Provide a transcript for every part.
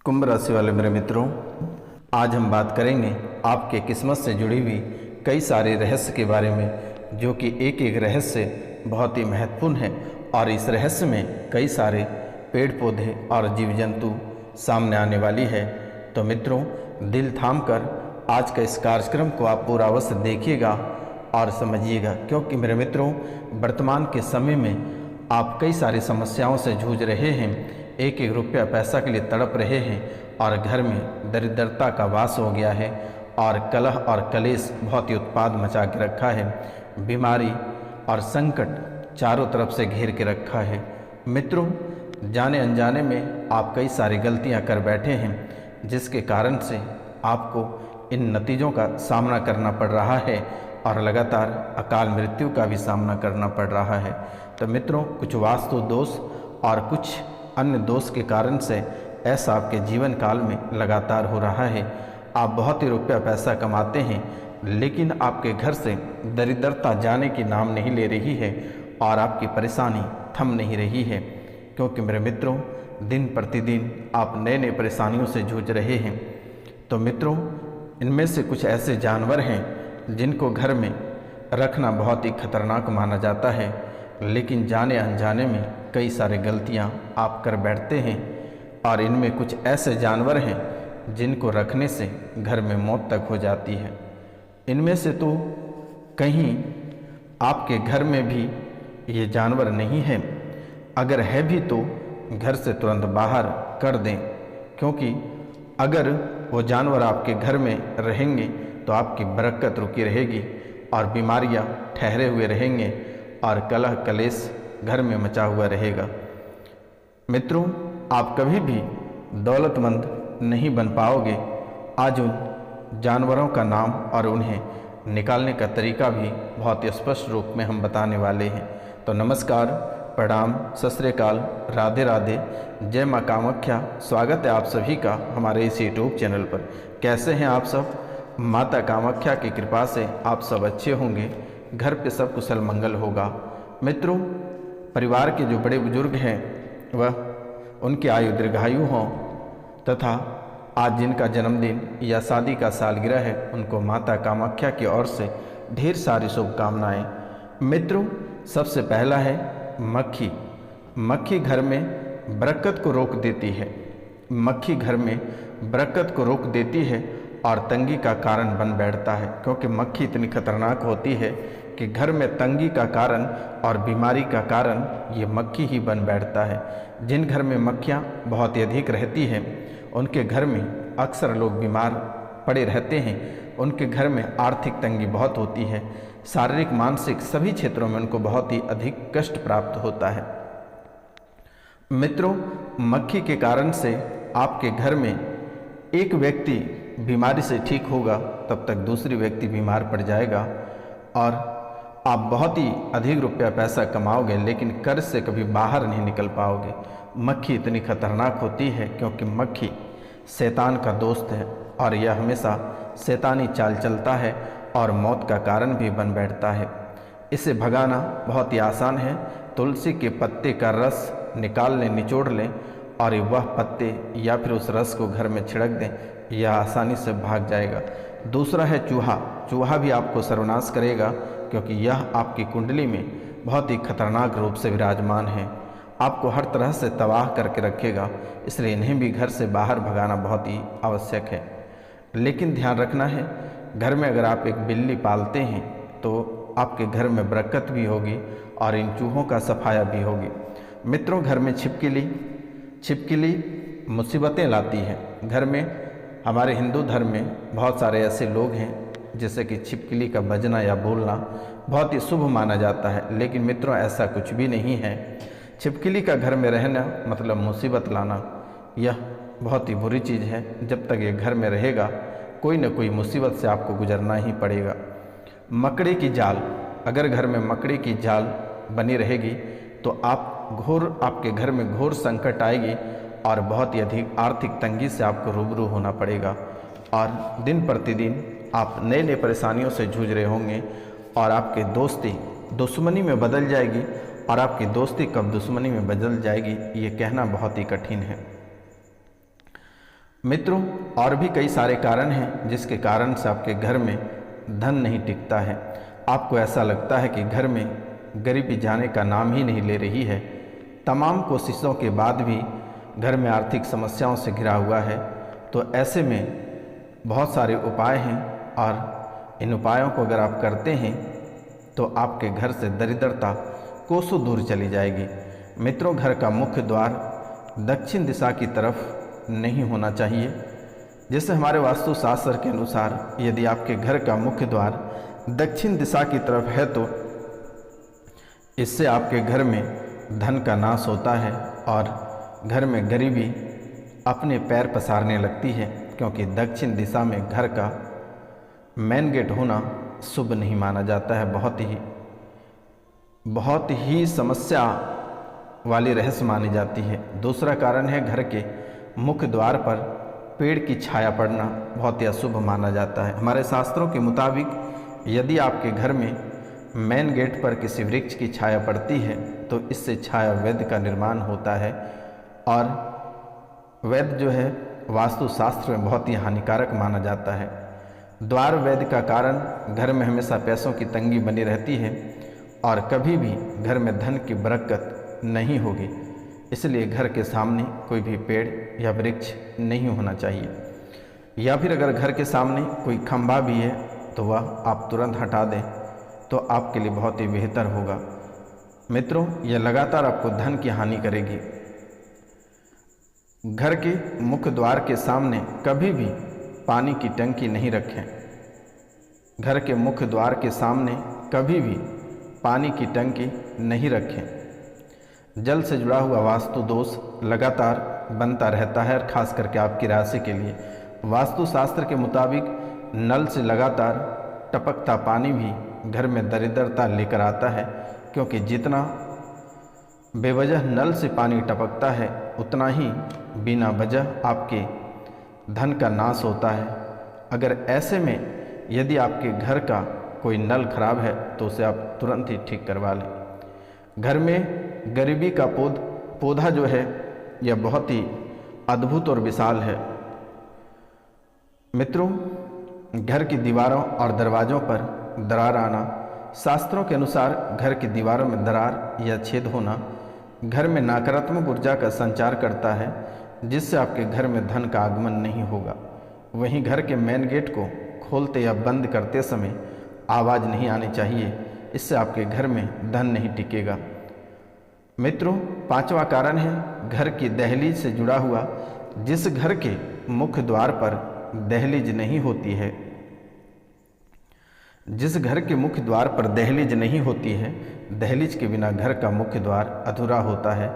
कुंभ राशि वाले मेरे मित्रों, आज हम बात करेंगे आपके किस्मत से जुड़ी हुई कई सारे रहस्य के बारे में, जो कि एक एक रहस्य बहुत ही महत्वपूर्ण है और इस रहस्य में कई सारे पेड़ पौधे और जीव जंतु सामने आने वाली है। तो मित्रों, दिल थाम कर आज का इस कार्यक्रम को आप पूरा अवश्य देखिएगा और समझिएगा, क्योंकि मेरे मित्रों, वर्तमान के समय में आप कई सारी समस्याओं से जूझ रहे हैं, एक एक रुपया पैसा के लिए तड़प रहे हैं और घर में दरिद्रता का वास हो गया है और कलह और कलेश बहुत ही उत्पाद मचा के रखा है। बीमारी और संकट चारों तरफ से घेर के रखा है। मित्रों, जाने अनजाने में आप कई सारी गलतियां कर बैठे हैं, जिसके कारण से आपको इन नतीजों का सामना करना पड़ रहा है और लगातार अकाल मृत्यु का भी सामना करना पड़ रहा है। तो मित्रों, कुछ वास्तु दोष और कुछ अन्य दोष के कारण से ऐसा आपके जीवन काल में लगातार हो रहा है। आप बहुत ही रुपया पैसा कमाते हैं, लेकिन आपके घर से दरिद्रता जाने की नाम नहीं ले रही है और आपकी परेशानी थम नहीं रही है, क्योंकि मेरे मित्रों, दिन प्रतिदिन आप नए नए परेशानियों से जूझ रहे हैं। तो मित्रों, इनमें से कुछ ऐसे जानवर हैं जिनको घर में रखना बहुत ही खतरनाक माना जाता है, लेकिन जाने अनजाने में कई सारे गलतियां आप कर बैठते हैं। और इनमें कुछ ऐसे जानवर हैं जिनको रखने से घर में मौत तक हो जाती है। इनमें से तो कहीं आपके घर में भी ये जानवर नहीं है, अगर है भी तो घर से तुरंत बाहर कर दें, क्योंकि अगर वो जानवर आपके घर में रहेंगे तो आपकी बरकत रुकी रहेगी और बीमारियां ठहरे हुए रहेंगे और कलह कलेश घर में मचा हुआ रहेगा। मित्रों, आप कभी भी दौलतमंद नहीं बन पाओगे। आज उन जानवरों का नाम और उन्हें निकालने का तरीका भी बहुत ही स्पष्ट रूप में हम बताने वाले हैं। तो नमस्कार, प्रणाम, सत श्री अकाल, राधे राधे, जय माँ कामाख्या। स्वागत है आप सभी का हमारे इस यूट्यूब चैनल पर। कैसे हैं आप सब? माता कामाख्या की कृपा से आप सब अच्छे होंगे, घर पे सब कुशल मंगल होगा। मित्रों, परिवार के जो बड़े बुजुर्ग हैं वह उनकी आयु दीर्घायु हों तथा आज जिनका जन्मदिन या शादी का सालगिरह है, उनको माता कामाख्या की ओर से ढेर सारी शुभकामनाएं। मित्रों, सबसे पहला है मक्खी। मक्खी घर में बरकत को रोक देती है। मक्खी घर में बरकत को रोक देती है और तंगी का कारण बन बैठता है, क्योंकि मक्खी इतनी खतरनाक होती है कि घर में तंगी का कारण और बीमारी का कारण ये मक्खी ही बन बैठता है। जिन घर में मक्खियाँ बहुत ही अधिक रहती हैं, उनके घर में अक्सर लोग बीमार पड़े रहते हैं। उनके घर में आर्थिक तंगी बहुत होती है, शारीरिक मानसिक सभी क्षेत्रों में उनको बहुत ही अधिक कष्ट प्राप्त होता है। मित्रों, मक्खी के कारण से आपके घर में एक व्यक्ति बीमारी से ठीक होगा, तब तक दूसरी व्यक्ति बीमार पड़ जाएगा और आप बहुत ही अधिक रुपया पैसा कमाओगे, लेकिन कर्ज से कभी बाहर नहीं निकल पाओगे। मक्खी इतनी खतरनाक होती है क्योंकि मक्खी शैतान का दोस्त है और यह हमेशा शैतानी चाल चलता है और मौत का कारण भी बन बैठता है। इसे भगाना बहुत ही आसान है। तुलसी के पत्ते का रस निकाल लें, निचोड़ लें और वह पत्ते या फिर उस रस को घर में छिड़क दें, यह आसानी से भाग जाएगा। दूसरा है चूहा। चूहा भी आपको सर्वनाश करेगा, क्योंकि यह आपकी कुंडली में बहुत ही खतरनाक रूप से विराजमान है, आपको हर तरह से तबाह करके रखेगा। इसलिए इन्हें भी घर से बाहर भगाना बहुत ही आवश्यक है। लेकिन ध्यान रखना है, घर में अगर आप एक बिल्ली पालते हैं तो आपके घर में बरकत भी होगी और इन चूहों का सफाया भी होगी। मित्रों, घर में छिपकली मुसीबतें लाती है। घर में हमारे हिंदू धर्म में बहुत सारे ऐसे लोग हैं जैसे कि छिपकली का बजना या बोलना बहुत ही शुभ माना जाता है, लेकिन मित्रों, ऐसा कुछ भी नहीं है। छिपकली का घर में रहना मतलब मुसीबत लाना, यह बहुत ही बुरी चीज़ है। जब तक ये घर में रहेगा, कोई न कोई मुसीबत से आपको गुजरना ही पड़ेगा। मकड़ी की जाल, अगर घर में मकड़ी की जाल बनी रहेगी तो आपके घर में घोर संकट आएगी और बहुत ही अधिक आर्थिक तंगी से आपको रूबरू होना पड़ेगा और दिन प्रतिदिन आप नए नए परेशानियों से जूझ रहे होंगे और आपके दोस्ती दुश्मनी में बदल जाएगी और आपकी दोस्ती कब दुश्मनी में बदल जाएगी, ये कहना बहुत ही कठिन है। मित्रों, और भी कई सारे कारण हैं जिसके कारण से आपके घर में धन नहीं टिकता है। आपको ऐसा लगता है कि घर में गरीबी जाने का नाम ही नहीं ले रही है। तमाम कोशिशों के बाद भी घर में आर्थिक समस्याओं से घिरा हुआ है। तो ऐसे में बहुत सारे उपाय हैं और इन उपायों को अगर आप करते हैं तो आपके घर से दरिद्रता कोसों दूर चली जाएगी। मित्रों, घर का मुख्य द्वार दक्षिण दिशा की तरफ नहीं होना चाहिए। जैसे हमारे वास्तुशास्त्र के अनुसार यदि आपके घर का मुख्य द्वार दक्षिण दिशा की तरफ है तो इससे आपके घर में धन का नाश होता है और घर में गरीबी अपने पैर पसारने लगती है, क्योंकि दक्षिण दिशा में घर का मेन गेट होना शुभ नहीं माना जाता है। बहुत ही समस्या वाली रहस्य मानी जाती है। दूसरा कारण है घर के मुख्य द्वार पर पेड़ की छाया पड़ना बहुत ही अशुभ माना जाता है। हमारे शास्त्रों के मुताबिक यदि आपके घर में मेन गेट पर किसी वृक्ष की छाया पड़ती है तो इससे छाया वेद का निर्माण होता है और वेद जो है वास्तुशास्त्र में बहुत ही हानिकारक माना जाता है। द्वार वेद का कारण घर में हमेशा पैसों की तंगी बनी रहती है और कभी भी घर में धन की बरकत नहीं होगी। इसलिए घर के सामने कोई भी पेड़ या वृक्ष नहीं होना चाहिए, या फिर अगर घर के सामने कोई खंभा भी है तो वह आप तुरंत हटा दें तो आपके लिए बहुत ही बेहतर होगा। मित्रों, यह लगातार आपको धन की हानि करेगी। घर के मुख्य द्वार के सामने कभी भी पानी की टंकी नहीं रखें। घर के मुख्य द्वार के सामने कभी भी पानी की टंकी नहीं रखें। जल से जुड़ा हुआ वास्तु दोष लगातार बनता रहता है, खास करके आपकी राशि के लिए। वास्तुशास्त्र के मुताबिक नल से लगातार टपकता पानी भी घर में दरिद्रता लेकर आता है, क्योंकि जितना बेवजह नल से पानी टपकता है उतना ही बिना वजह आपके धन का नाश होता है। अगर ऐसे में यदि आपके घर का कोई नल खराब है तो उसे आप तुरंत ही ठीक करवा लें। घर में गरीबी का पौधा जो है यह बहुत ही अद्भुत और विशाल है। मित्रों, घर की दीवारों और दरवाज़ों पर दरार आना, शास्त्रों के अनुसार घर की दीवारों में दरार या छेद होना घर में नकारात्मक ऊर्जा का संचार करता है, जिससे आपके घर में धन का आगमन नहीं होगा। वहीं घर के मेन गेट को खोलते या बंद करते समय आवाज़ नहीं आनी चाहिए, इससे आपके घर में धन नहीं टिकेगा। मित्रों, पांचवा कारण है घर की दहलीज से जुड़ा हुआ। जिस घर के मुख्य द्वार पर दहलीज नहीं होती है, जिस घर के मुख्य द्वार पर दहलीज नहीं होती है, दहलीज के बिना घर का मुख्य द्वार अधूरा होता है।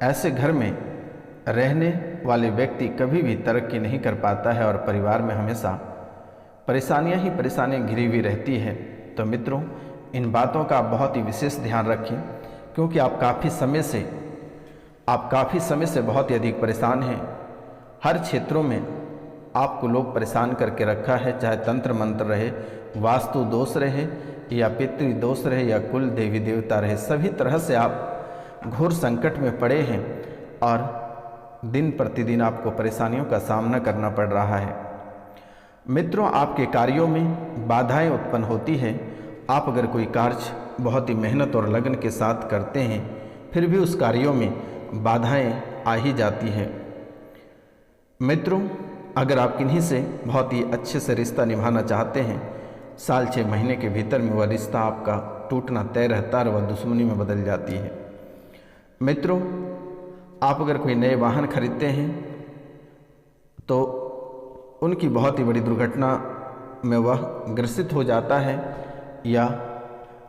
ऐसे घर में रहने वाले व्यक्ति कभी भी तरक्की नहीं कर पाता है और परिवार में हमेशा परेशानियां ही परेशानियां घिरी हुई रहती है। तो मित्रों, इन बातों का बहुत ही विशेष ध्यान रखें, क्योंकि आप काफ़ी समय से बहुत ही अधिक परेशान हैं। हर क्षेत्रों में आपको लोग परेशान करके रखा है, चाहे तंत्र मंत्र रहे, वास्तु दोष रहे या पितृ दोष रहे या कुल देवी देवता रहे, सभी तरह से आप घोर संकट में पड़े हैं और दिन प्रतिदिन आपको परेशानियों का सामना करना पड़ रहा है। मित्रों, आपके कार्यों में बाधाएं उत्पन्न होती है। आप अगर कोई कार्य बहुत ही मेहनत और लगन के साथ करते हैं, फिर भी उस कार्यों में बाधाएं आ ही जाती है। मित्रों, अगर आप किन्हीं से बहुत ही अच्छे से रिश्ता निभाना चाहते हैं, साल 6 महीने के भीतर में वह रिश्ता आपका टूटना तय रहता है और वह दुश्मनी में बदल जाती है। मित्रों, आप अगर कोई नए वाहन खरीदते हैं तो उनकी बहुत ही बड़ी दुर्घटना में वह ग्रसित हो जाता है या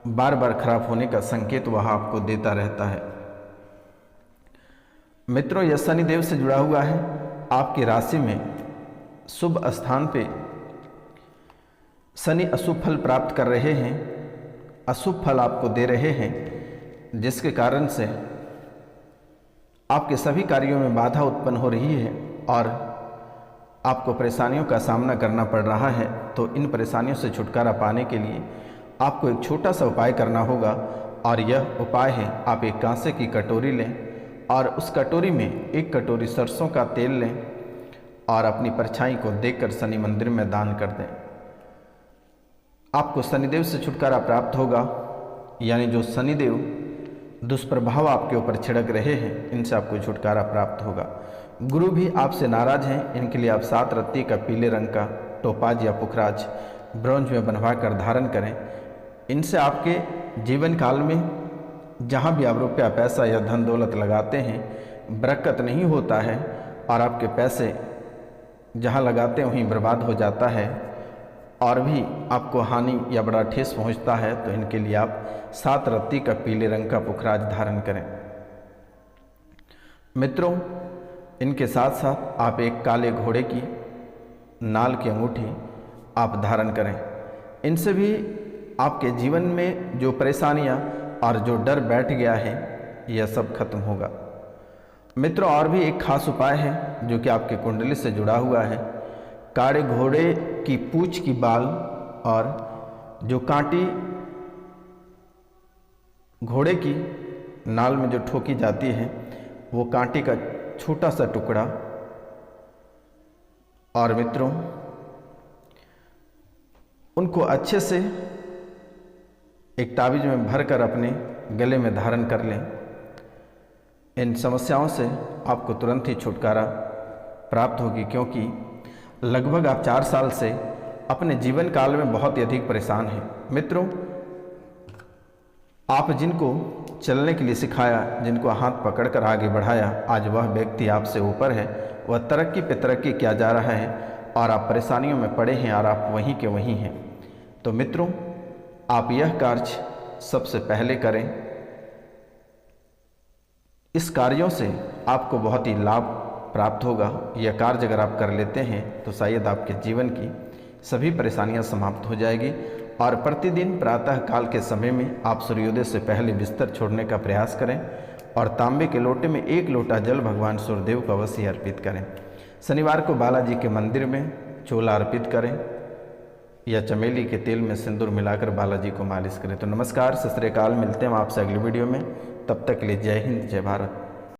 बार बार खराब होने का संकेत वह आपको देता रहता है। मित्रों, यह शनिदेव से जुड़ा हुआ है। आपकी राशि में शुभ स्थान पे शनि अशुभ फल प्राप्त कर रहे हैं, अशुभ फल आपको दे रहे हैं, जिसके कारण से आपके सभी कार्यों में बाधा उत्पन्न हो रही है और आपको परेशानियों का सामना करना पड़ रहा है। तो इन परेशानियों से छुटकारा पाने के लिए आपको एक छोटा सा उपाय करना होगा, और यह उपाय है, आप एक कांसे की कटोरी लें और उस कटोरी में 1 कटोरी सरसों का तेल लें और अपनी परछाई को देखकर शनि मंदिर में दान कर दें। आपको शनिदेव से छुटकारा प्राप्त होगा, यानी जो शनिदेव दुष्प्रभाव आपके ऊपर छिड़क रहे हैं इनसे आपको छुटकारा प्राप्त होगा। गुरु भी आपसे नाराज हैं, इनके लिए आप 7 रत्ती का पीले रंग का टोपाज या पुखराज ब्रॉन्ज में बनवा कर धारण करें। इनसे आपके जीवन काल में जहाँ भी आप रुपया पैसा या धन दौलत लगाते हैं बरकत नहीं होता है, और आपके पैसे जहाँ लगाते हैं वहीं बर्बाद हो जाता है और भी आपको हानि या बड़ा ठेस पहुँचता है। तो इनके लिए आप 7 रत्ती का पीले रंग का पुखराज धारण करें। मित्रों, इनके साथ साथ आप एक काले घोड़े की नाल की अंगूठी आप धारण करें। इनसे भी आपके जीवन में जो परेशानियां और जो डर बैठ गया है यह सब खत्म होगा। मित्रों, और भी एक खास उपाय है जो कि आपके कुंडली से जुड़ा हुआ है। काले घोड़े की पूंछ की बाल और जो कांटी घोड़े की नाल में जो ठोकी जाती है वो कांटी का छोटा सा टुकड़ा, और मित्रों उनको अच्छे से एक ताबीज में भरकर अपने गले में धारण कर लें। इन समस्याओं से आपको तुरंत ही छुटकारा प्राप्त होगी, क्योंकि लगभग आप 4 साल से अपने जीवन काल में बहुत ही अधिक परेशान हैं। मित्रों, आप जिनको चलने के लिए सिखाया, जिनको हाथ पकड़कर आगे बढ़ाया, आज वह व्यक्ति आपसे ऊपर है, वह तरक्की पे तरक्की किया जा रहा है और आप परेशानियों में पड़े हैं और आप वहीं के वहीं हैं। तो मित्रों, आप यह कार्य सबसे पहले करें। इस कार्यों से आपको बहुत ही लाभ प्राप्त होगा। यह कार्य अगर आप कर लेते हैं तो शायद आपके जीवन की सभी परेशानियां समाप्त हो जाएगी। और प्रतिदिन प्रातः काल के समय में आप सूर्योदय से पहले बिस्तर छोड़ने का प्रयास करें और तांबे के लोटे में 1 लोटा जल भगवान सूर्यदेव को अवश्य अर्पित करें। शनिवार को बालाजी के मंदिर में चोला अर्पित करें या चमेली के तेल में सिंदूर मिलाकर बालाजी को मालिश करें। तो नमस्कार, सत श्री अकाल, मिलते हैं आपसे अगली वीडियो में। तब तक के लिए जय हिंद, जय भारत।